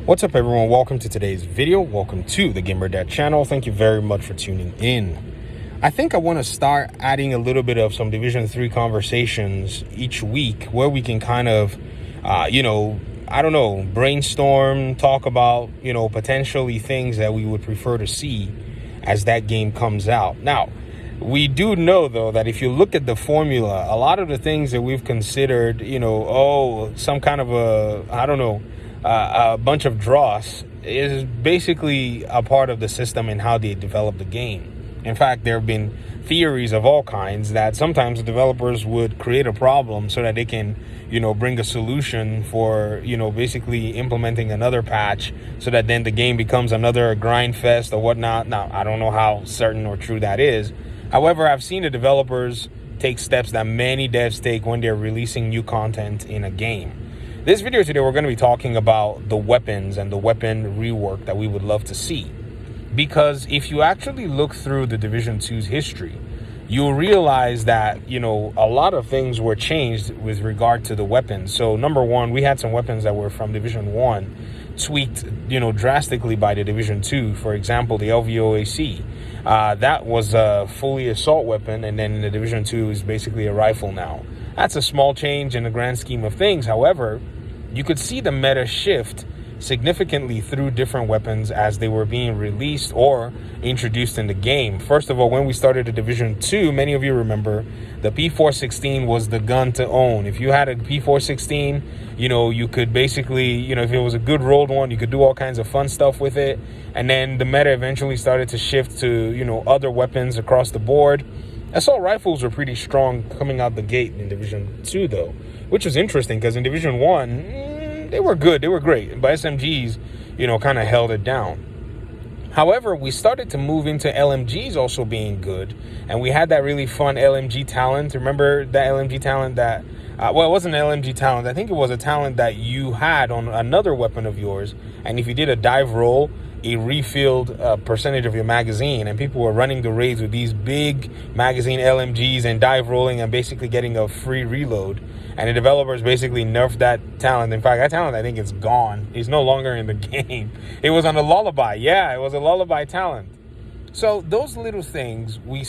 What's up, everyone? Welcome to today's video. Welcome to the Gamer Dad channel. Thank you very much for tuning in. I think I want to start adding a little bit of some Division 3 conversations each week where we can kind of, brainstorm, talk about, potentially things that we would prefer to see as that game comes out. Now, we do know, though, that if you look at the formula, a lot of the things that we've considered, some kind of a bunch of dross is basically a part of the system and how they develop the game. In fact, there have been theories of all kinds that sometimes developers would create a problem so that they can, bring a solution for, basically implementing another patch so that then the game becomes another grind fest or whatnot. Now, I don't know how certain or true that is. However, I've seen the developers take steps that many devs take when they're releasing new content in a game. This video today, we're going to be talking about the weapons and the weapon rework that we would love to see. Because if you actually look through the Division 2's history, you'll realize that, a lot of things were changed with regard to the weapons. So number one, we had some weapons that were from Division 1 tweaked, drastically by the Division 2. For example, the LVOAC. That was a fully assault weapon, and then the Division 2 is basically a rifle now. That's a small change in the grand scheme of things. However, you could see the meta shift significantly through different weapons as they were being released or introduced in the game. First of all, when we started the Division 2, many of you remember the P416 was the gun to own. If you had a P416, you could basically, if it was a good rolled one, you could do all kinds of fun stuff with it. And then the meta eventually started to shift to, other weapons across the board. Assault rifles were pretty strong coming out the gate in Division 2, though, which was interesting because in Division 1, they were good. They were great. But SMGs, kind of held it down. However, we started to move into LMGs also being good. And we had that really fun LMG talent. Remember that LMG talent that... it wasn't an LMG talent. I think it was a talent that you had on another weapon of yours. And if you did a dive roll, it refilled a percentage of your magazine, and people were running the raids with these big magazine LMGs and dive rolling and basically getting a free reload. And the developers basically nerfed that talent. In fact, that talent, I think, is gone. It's no longer in the game. It was on a lullaby. Yeah, it was a lullaby talent. So those little things, we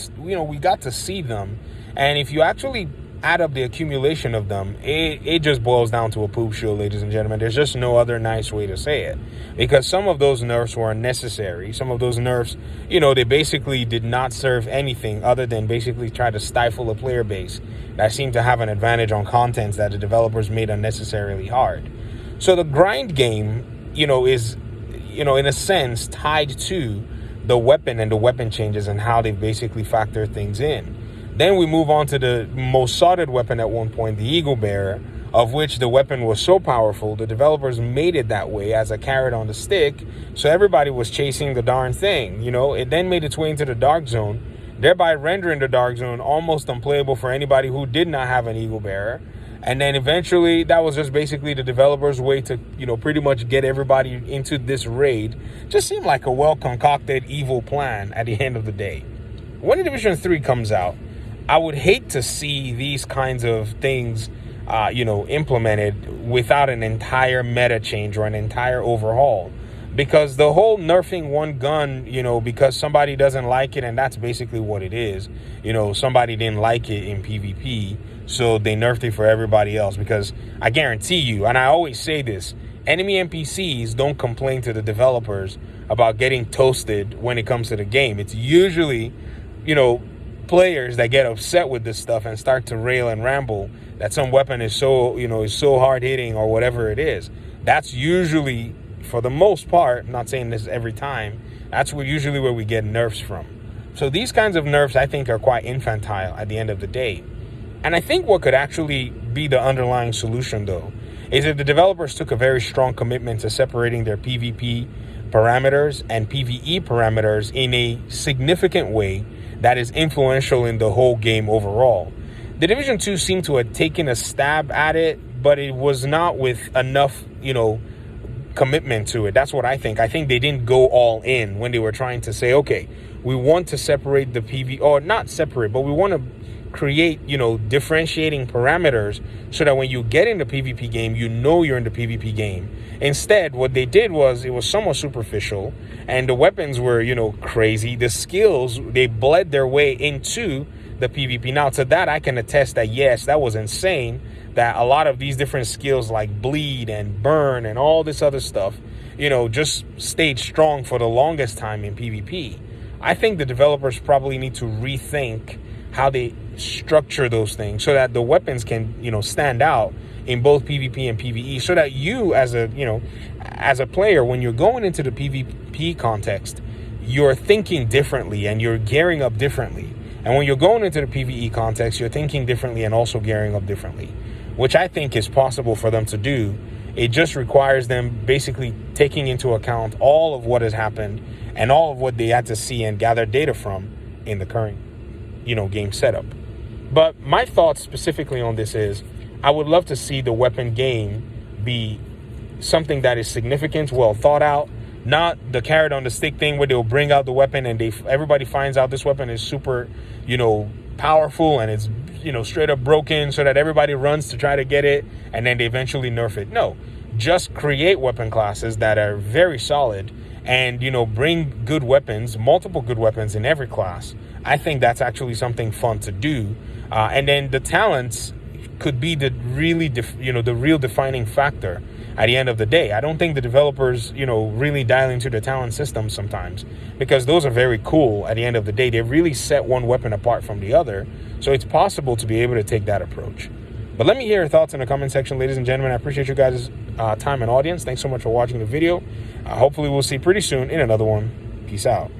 got to see them. And if you actually add up the accumulation of them, it just boils down to a poop show, ladies and gentlemen. There's just no other nice way to say it, because some of those nerfs were unnecessary. Some of those nerfs, they basically did not serve anything other than basically try to stifle a player base that seemed to have an advantage on contents that the developers made unnecessarily hard. So the grind game, is, in a sense, tied to the weapon and the weapon changes and how they basically factor things in. Then we move on to the most sought weapon at one point, the Eagle Bearer, of which the weapon was so powerful, the developers made it that way as a carrot on the stick, so everybody was chasing the darn thing. It then made its way into the Dark Zone, thereby rendering the Dark Zone almost unplayable for anybody who did not have an Eagle Bearer. And then eventually, that was just basically the developers' way to, pretty much get everybody into this raid. Just seemed like a well-concocted evil plan at the end of the day. When the Division 3 comes out, I would hate to see these kinds of things, implemented without an entire meta change or an entire overhaul. Because the whole nerfing one gun, because somebody doesn't like it, and that's basically what it is. Somebody didn't like it in PvP, so they nerfed it for everybody else. Because I guarantee you, and I always say this, enemy NPCs don't complain to the developers about getting toasted when it comes to the game. It's usually, players that get upset with this stuff and start to rail and ramble that some weapon is so hard hitting or whatever it is. That's usually, for the most part, I'm not saying this every time, that's usually where we get nerfs from. So these kinds of nerfs, I think, are quite infantile at the end of the day. And I think what could actually be the underlying solution, though, is if the developers took a very strong commitment to separating their PvP parameters and PvE parameters in a significant way that is influential in the whole game overall. The Division 2 seemed to have taken a stab at it, but it was not with enough, commitment to it. That's what I think. I think they didn't go all in when they were trying to say, okay, we want to separate the PvE, or not separate, but we want to create, differentiating parameters so that when you get in the PvP game, you're in the PvP game. Instead, what they did was it was somewhat superficial, and the weapons were, crazy. The skills, they bled their way into the PvP. Now, to that, I can attest that, yes, that was insane, that a lot of these different skills like bleed and burn and all this other stuff, just stayed strong for the longest time in PvP. I think the developers probably need to rethink how they structure those things so that the weapons can, stand out in both PvP and PvE, so that you as a player, when you're going into the PvP context, you're thinking differently and you're gearing up differently. And when you're going into the PvE context, you're thinking differently and also gearing up differently, which I think is possible for them to do. It just requires them basically taking into account all of what has happened and all of what they had to see and gather data from in the current, game setup. But my thoughts specifically on this is, I would love to see the weapon game be something that is significant, well thought out, not the carrot on the stick thing where they'll bring out the weapon and everybody finds out this weapon is super, powerful and it's, straight up broken, so that everybody runs to try to get it and then they eventually nerf it. No, just create weapon classes that are very solid and, bring good weapons, multiple good weapons in every class. I think that's actually something fun to do. And then the talents could be the real defining factor at the end of the day. I don't think the developers, really dial into the talent system sometimes, because those are very cool at the end of the day. They really set one weapon apart from the other. So it's possible to be able to take that approach. But let me hear your thoughts in the comment section, ladies and gentlemen. I appreciate you guys' time and audience. Thanks so much for watching the video. Hopefully we'll see pretty soon in another one. Peace out.